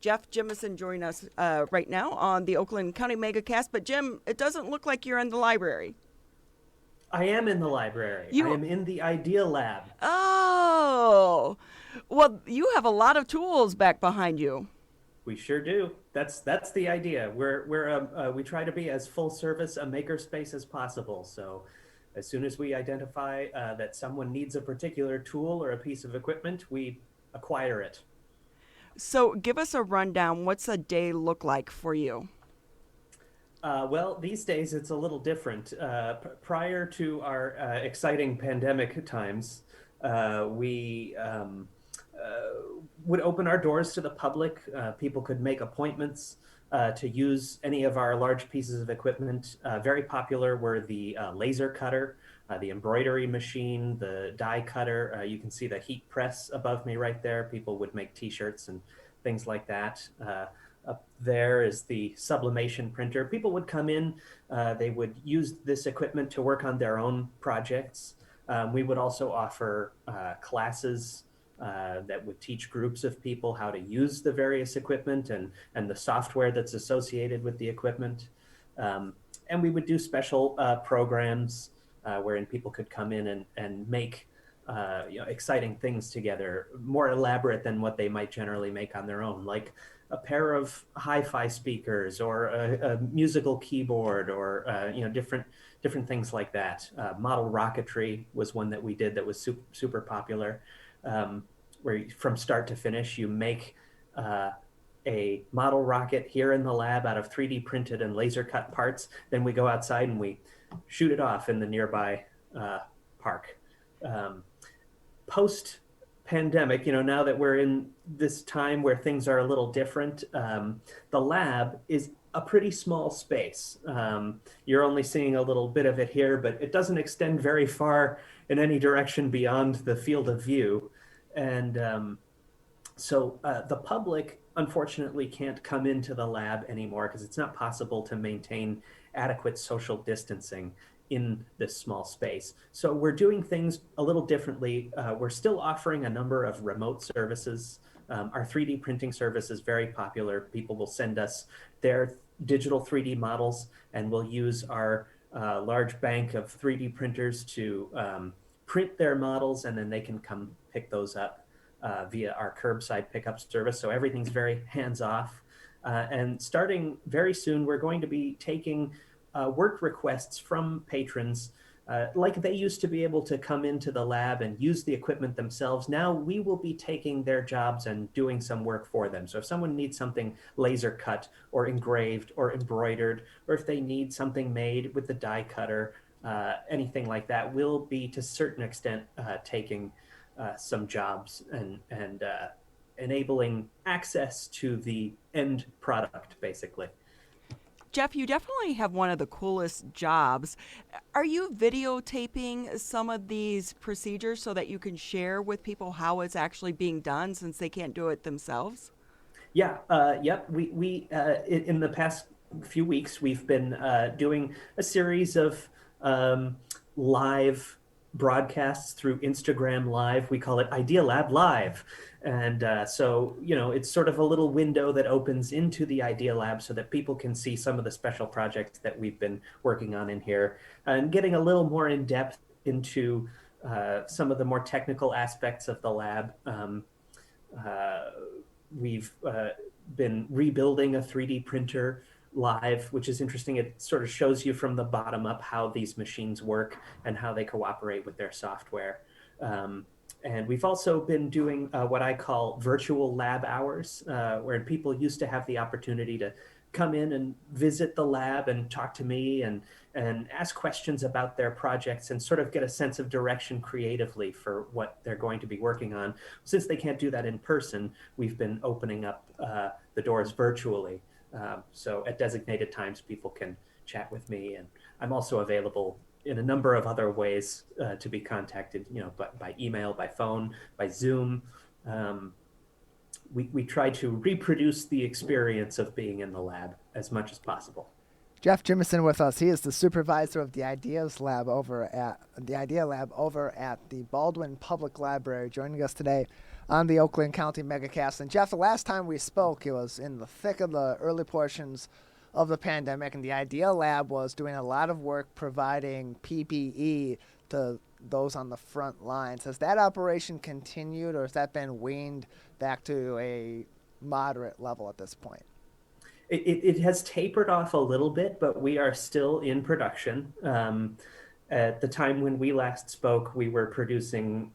Jeff Jimison joining us right now on the Oakland County MegaCast. But Jim, it doesn't look like you're in the library. I am in the library. I You, am in the Idea Lab. oh, well, you have a lot of tools back behind you. We sure do. That's the idea. We try to be as full service a makerspace as possible. So, as soon as we identify that someone needs a particular tool or a piece of equipment, we acquire it. So give us a rundown. What's a day look like for you? Well, these days it's a little different. Prior to our exciting pandemic times, we would open our doors to the public. People could make appointments to use any of our large pieces of equipment. Very popular were the laser cutter, the embroidery machine, the die cutter. You can see the heat press above me right there. People would make t-shirts and things like that. Up there is the sublimation printer. People would come in, they would use this equipment to work on their own projects. We would also offer classes that would teach groups of people how to use the various equipment and the software that's associated with the equipment. And we would do special programs wherein people could come in and make exciting things together, more elaborate than what they might generally make on their own, like a pair of hi-fi speakers or a musical keyboard or different things like that. Model rocketry was one that we did that was super popular, where from start to finish you make a model rocket here in the lab out of 3D printed and laser cut parts. Then we go outside and we shoot it off in the nearby park. Post pandemic, now that we're in this time where things are a little different, the lab is a pretty small space. You're only seeing a little bit of it here, but it doesn't extend very far in any direction beyond the field of view. And so the public, unfortunately, can't come into the lab anymore because it's not possible to maintain adequate social distancing in this small space. So we're doing things a little differently. We're still offering a number of remote services. Our 3D printing service is very popular. People will send us their digital 3D models, and we'll use our large bank of 3D printers to print their models, and then they can come pick those up via our curbside pickup service. So everything's very hands-off. And starting very soon, we're going to be taking work requests from patrons like they used to be able to come into the lab and use the equipment themselves. Now we will be taking their jobs and doing some work for them. So if someone needs something laser cut or engraved or embroidered, or if they need something made with the die cutter, anything like that, we'll be to a certain extent taking some jobs and enabling access to the end product, basically. Jeff, you definitely have one of the coolest jobs. Are you videotaping some of these procedures so that you can share with people how it's actually being done since they can't do it themselves? Yeah, yep. We in the past few weeks, we've been doing a series of live broadcasts through Instagram Live. We call it Idea Lab Live. And so, it's sort of a little window that opens into the Idea Lab so that people can see some of the special projects that we've been working on in here and getting a little more in depth into some of the more technical aspects of the lab. We've been rebuilding a 3D printer live, which is interesting. It sort of shows you from the bottom up how these machines work and how they cooperate with their software. And we've also been doing what I call virtual lab hours, where people used to have the opportunity to come in and visit the lab and talk to me and ask questions about their projects and sort of get a sense of direction creatively for what they're going to be working on. Since they can't do that in person, we've been opening up the doors virtually. So at designated times, people can chat with me, and I'm also available in a number of other ways to be contacted, by email, by phone, by Zoom. We try to reproduce the experience of being in the lab as much as possible. Jeff Jimison with us. He is the supervisor of the Idea Lab over at the Baldwin Public Library, joining us today. on the Oakland County Megacast. And Jeff, the last time we spoke, it was in the thick of the early portions of the pandemic, and the Idea Lab was doing a lot of work providing PPE to those on the front lines. Has that operation continued, or has that been weaned back to a moderate level at this point? It has tapered off a little bit, but we are still in production. At the time when we last spoke, we were producing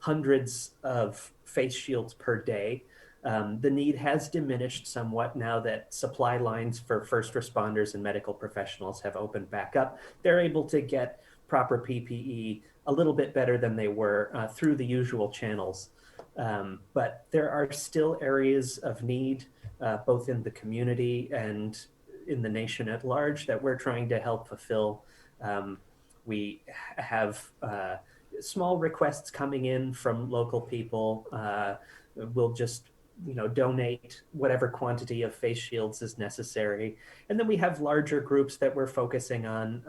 hundreds of face shields per day. The need has diminished somewhat now that supply lines for first responders and medical professionals have opened back up. They're able to get proper PPE a little bit better than they were through the usual channels. But there are still areas of need, both in the community and in the nation at large, that we're trying to help fulfill. We have small requests coming in from local people. We'll just donate whatever quantity of face shields is necessary. And then we have larger groups that we're focusing on,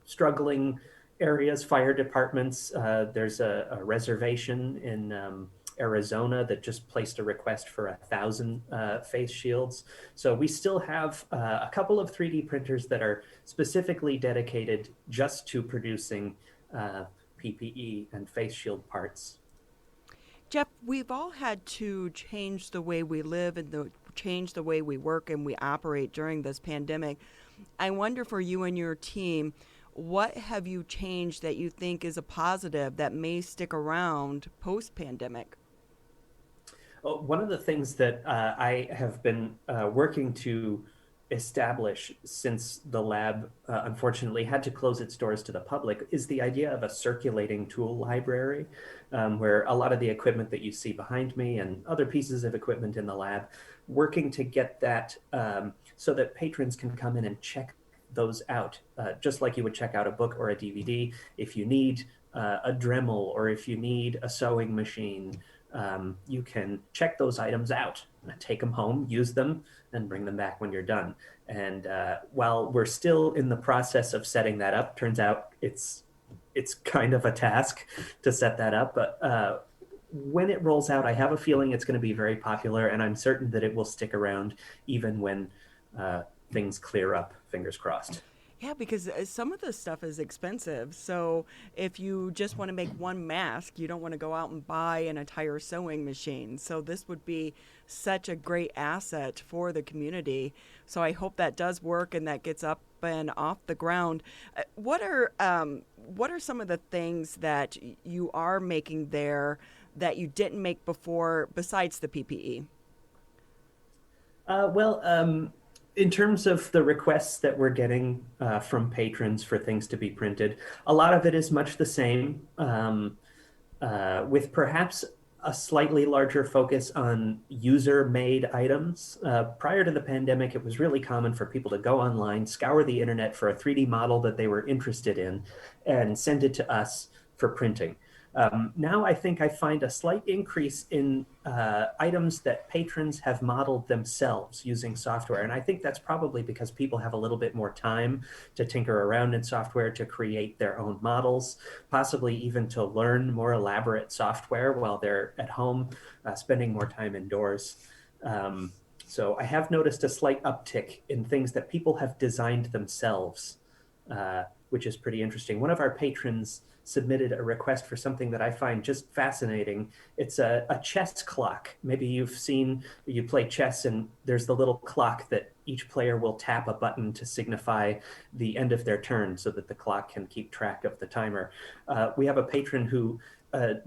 struggling areas, fire departments. There's a reservation in Arizona that just placed a request for 1,000 face shields. So we still have a couple of 3D printers that are specifically dedicated just to producing PPE and face shield parts. Jeff, we've all had to change the way we live and change the way we work and we operate during this pandemic. I wonder, for you and your team, what have you changed that you think is a positive that may stick around post-pandemic? One of the things that I have been working to establish since the lab unfortunately had to close its doors to the public is the idea of a circulating tool library, where a lot of the equipment that you see behind me and other pieces of equipment in the lab, working to get that so that patrons can come in and check those out, just like you would check out a book or a DVD. If you need a Dremel, or if you need a sewing machine, you can check those items out, take them home, use them, and bring them back when you're done. And while we're still in the process of setting that up, turns out it's kind of a task to set that up. But when it rolls out, I have a feeling it's going to be very popular, and I'm certain that it will stick around even when things clear up, fingers crossed. Yeah, because some of this stuff is expensive. So if you just want to make one mask, you don't want to go out and buy an entire sewing machine. So this would be such a great asset for the community. So I hope that does work and that gets up and off the ground. What are some of the things that you are making there that you didn't make before besides the PPE? In terms of the requests that we're getting from patrons for things to be printed, a lot of it is much the same, with perhaps a slightly larger focus on user-made items. Prior to the pandemic, it was really common for people to go online, scour the internet for a 3D model that they were interested in, and send it to us for printing. Now I think I find a slight increase in items that patrons have modeled themselves using software. And I think that's probably because people have a little bit more time to tinker around in software, to create their own models, possibly even to learn more elaborate software while they're at home, spending more time indoors. So I have noticed a slight uptick in things that people have designed themselves, which is pretty interesting. One of our patrons submitted a request for something that I find just fascinating. It's a chess clock. Maybe you play chess and there's the little clock that each player will tap a button to signify the end of their turn so that the clock can keep track of the timer. We have a patron who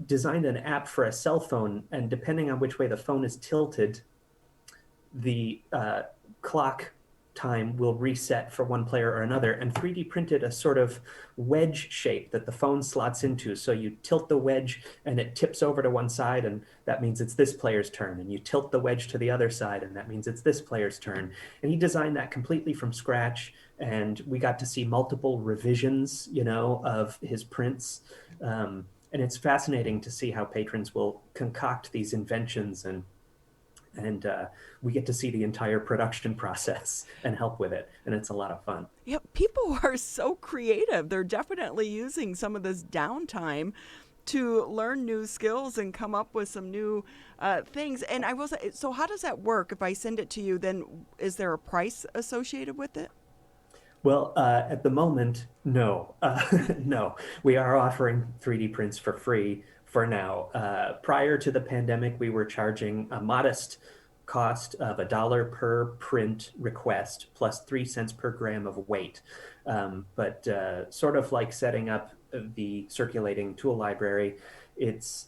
designed an app for a cell phone, and depending on which way the phone is tilted, the clock time will reset for one player or another, and 3D printed a sort of wedge shape that the phone slots into. So you tilt the wedge and it tips over to one side, and that means it's this player's turn. And you tilt the wedge to the other side, and that means it's this player's turn. And he designed that completely from scratch, and we got to see multiple revisions, of his prints. And it's fascinating to see how patrons will concoct these inventions, and we get to see the entire production process and help with it. And it's a lot of fun. Yeah, people are so creative. They're definitely using some of this downtime to learn new skills and come up with some new things. And I will say, so how does that work? If I send it to you, then is there a price associated with it? Well, at the moment, no. No. We are offering 3D prints for free for now. Prior to the pandemic, we were charging a modest cost of $1 per print request plus 3 cents per gram of weight. But sort of like setting up the circulating tool library, it's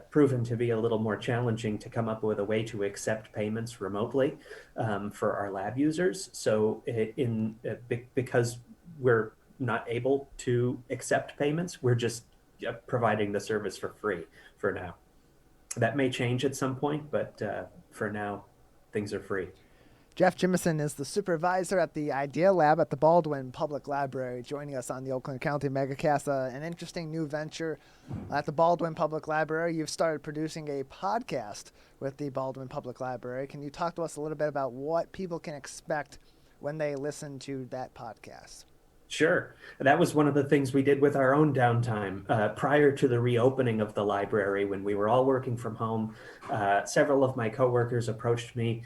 proven to be a little more challenging to come up with a way to accept payments remotely for our lab users. So because we're not able to accept payments, we're just providing the service for free for now. That may change at some point, but for now, things are free. Jeff Jimision is the supervisor at the Idea Lab at the Baldwin Public Library, joining us on the Oakland County MegaCast. An interesting new venture at the Baldwin Public Library. You've started producing a podcast with the Baldwin Public Library. Can you talk to us a little bit about what people can expect when they listen to that podcast? Sure. That was one of the things we did with our own downtime. Prior to the reopening of the library, when we were all working from home, several of my coworkers approached me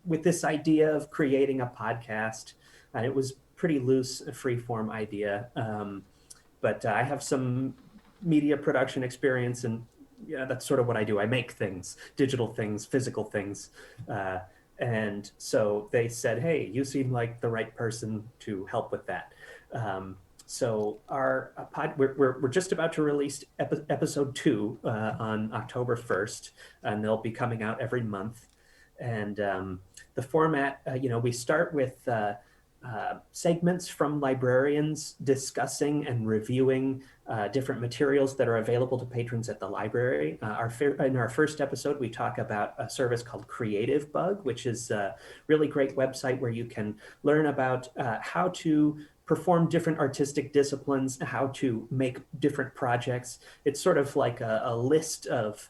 with this idea of creating a podcast. And it was pretty loose, a free-form idea. But I have some media production experience, and that's sort of what I do. I make things, digital things, physical things. And so they said, hey, you seem like the right person to help with that. So we're just about to release episode 2 on October 1st, and they'll be coming out every month. And the format, we start with segments from librarians discussing and reviewing different materials that are available to patrons at the library. In our first episode, we talk about a service called Creative Bug, which is a really great website where you can learn about how to perform different artistic disciplines, how to make different projects. It's sort of like a list of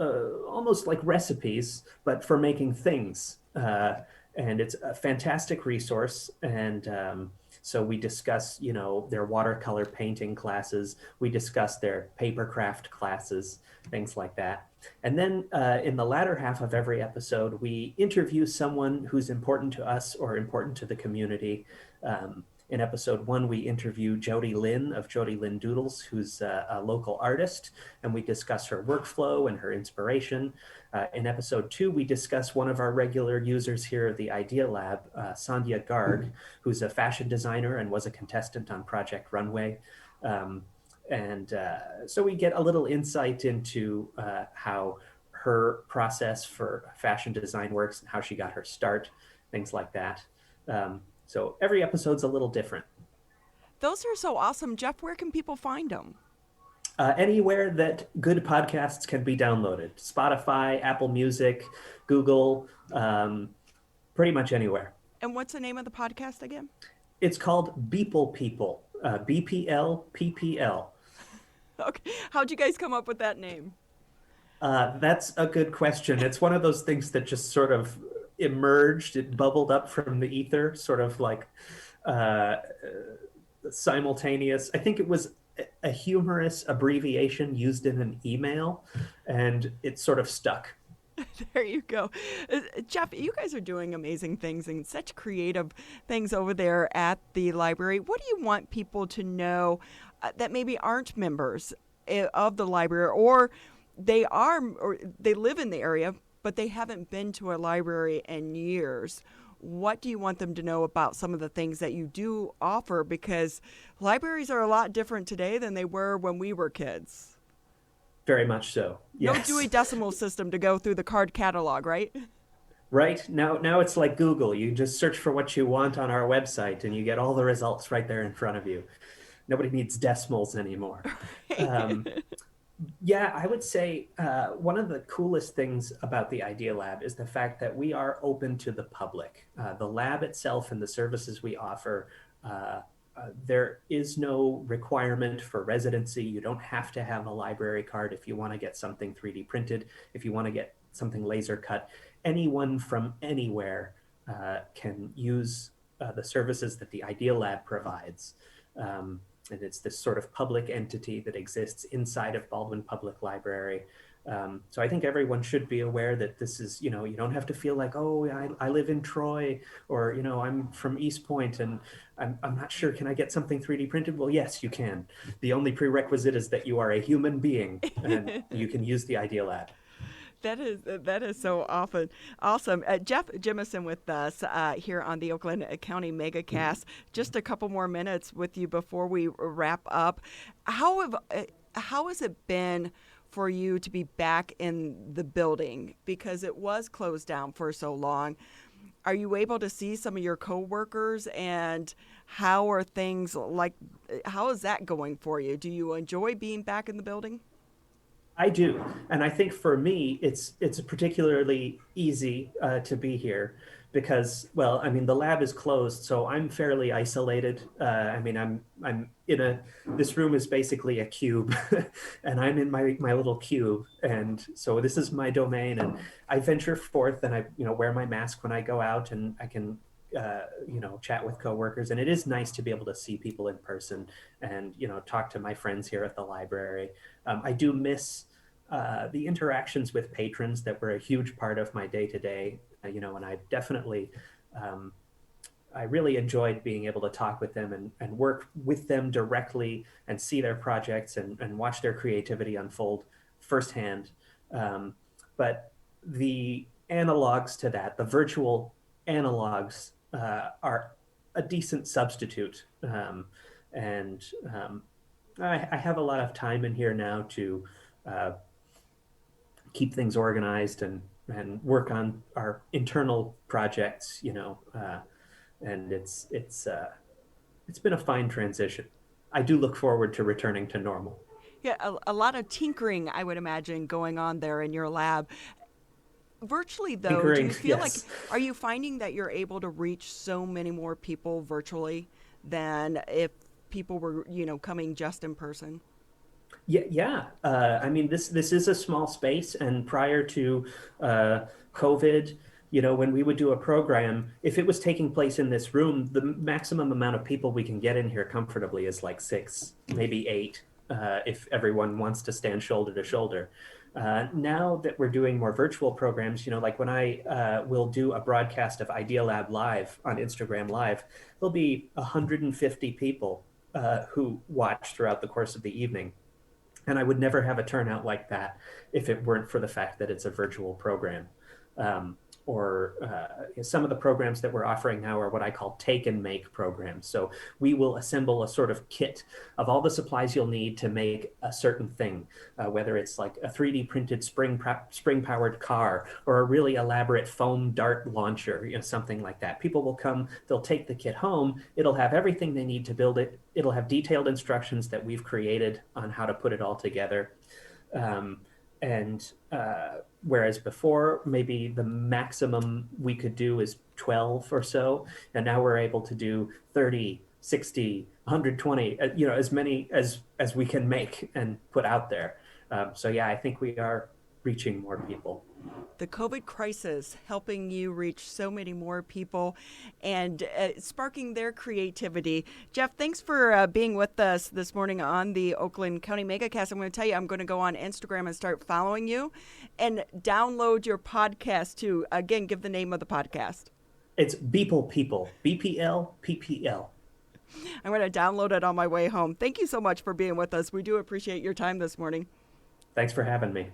almost like recipes, but for making things. And it's a fantastic resource. And so we discuss, their watercolor painting classes. We discuss their paper craft classes, things like that. And then in the latter half of every episode, we interview someone who's important to us or important to the community. In episode 1, we interview Jody Lynn of Jody Lynn Doodles, who's a local artist, and we discuss her workflow and her inspiration. In episode 2, we discuss one of our regular users here at the Idea Lab, Sandhya Garg, who's a fashion designer and was a contestant on Project Runway. So we get a little insight into how her process for fashion design works and how she got her start, things like that. So every episode's a little different. Those are so awesome. Jeff, where can people find them? Anywhere that good podcasts can be downloaded. Spotify, Apple Music, Google, pretty much anywhere. And what's the name of the podcast again? It's called Beeple People, BPL, PPL. Okay. How'd you guys come up with that name? That's a good question. It's one of those things that just sort of emerged, it bubbled up from the ether, sort of like simultaneous. I think it was a humorous abbreviation used in an email, and it sort of stuck. There you go. Jeff, you guys are doing amazing things and such creative things over there at the library. What do you want people to know that maybe aren't members of the library, or they live in the area, but they haven't been to a library in years? What do you want them to know about some of the things that you do offer? Because libraries are a lot different today than they were when we were kids. Very much so. Yes. No Dewey Decimal System to go through the card catalog, right? Right. Now it's like Google. You just search for what you want on our website and you get all the results right there in front of you. Nobody needs decimals anymore. Yeah, I would say one of the coolest things about the Idea Lab is the fact that we are open to the public. The lab itself and the services we offer, there is no requirement for residency. You don't have to have a library card if you want to get something 3D printed, if you want to get something laser cut. Anyone from anywhere can use the services that the Idea Lab provides. and it's this sort of public entity that exists inside of Baldwin Public Library. So I think everyone should be aware that this is, you don't have to feel like, oh, I live in Troy, or, I'm from East Point and I'm not sure, can I get something 3D printed? Well, yes, you can. The only prerequisite is that you are a human being and you can use the Idea Lab. That is so awesome. Jeff Jimision with us here on the Oakland County MegaCast. Just a couple more minutes with you before we wrap up. How has it been for you to be back in the building, because it was closed down for so long? Are you able to see some of your coworkers, and how is that going for you? Do you enjoy being back in the building? I do, and I think for me, it's particularly easy to be here because, well, I mean, the lab is closed, so I'm fairly isolated. I'm in this room is basically a cube, and I'm in my little cube, and so this is my domain, and I venture forth, and I wear my mask when I go out, and I can chat with coworkers, and it is nice to be able to see people in person and talk to my friends here at the library. I do miss the interactions with patrons that were a huge part of my day-to-day, and I definitely, I really enjoyed being able to talk with them and work with them directly and see their projects and watch their creativity unfold firsthand. But the analogs to that, the virtual analogs, are a decent substitute. I have a lot of time in here now to keep things organized and work on our internal projects, and it's been a fine transition. I do look forward to returning to normal. Yeah, a lot of tinkering, I would imagine, going on there in your lab. Virtually, though, do you feel yes. like, are you finding that you're able to reach so many more people virtually than if people were, coming just in person? Yeah. I mean, this is a small space, and prior to COVID, when we would do a program, if it was taking place in this room, the maximum amount of people we can get in here comfortably is like 6, maybe 8, if everyone wants to stand shoulder to shoulder. Now that we're doing more virtual programs, like when I will do a broadcast of Idea Lab Live on Instagram Live, there'll be 150 people who watch throughout the course of the evening. And I would never have a turnout like that if it weren't for the fact that it's a virtual program. Some of the programs that we're offering now are what I call take and make programs. So we will assemble a sort of kit of all the supplies you'll need to make a certain thing, whether it's like a 3D printed spring-powered car or a really elaborate foam dart launcher, something like that. People will come, they'll take the kit home, it'll have everything they need to build it, it'll have detailed instructions that we've created on how to put it all together. Whereas before, maybe the maximum we could do is 12 or so, and now we're able to do 30, 60, 120, as many as we can make and put out there. So yeah, I think we are reaching more people. The COVID crisis helping you reach so many more people and sparking their creativity. Jeff, thanks for being with us this morning on the Oakland County MegaCast. I'm going to tell you, I'm going to go on Instagram and start following you and download your podcast too. Again, give the name of the podcast. It's Beeple People, BPL, PPL. I'm going to download it on my way home. Thank you so much for being with us. We do appreciate your time this morning. Thanks for having me.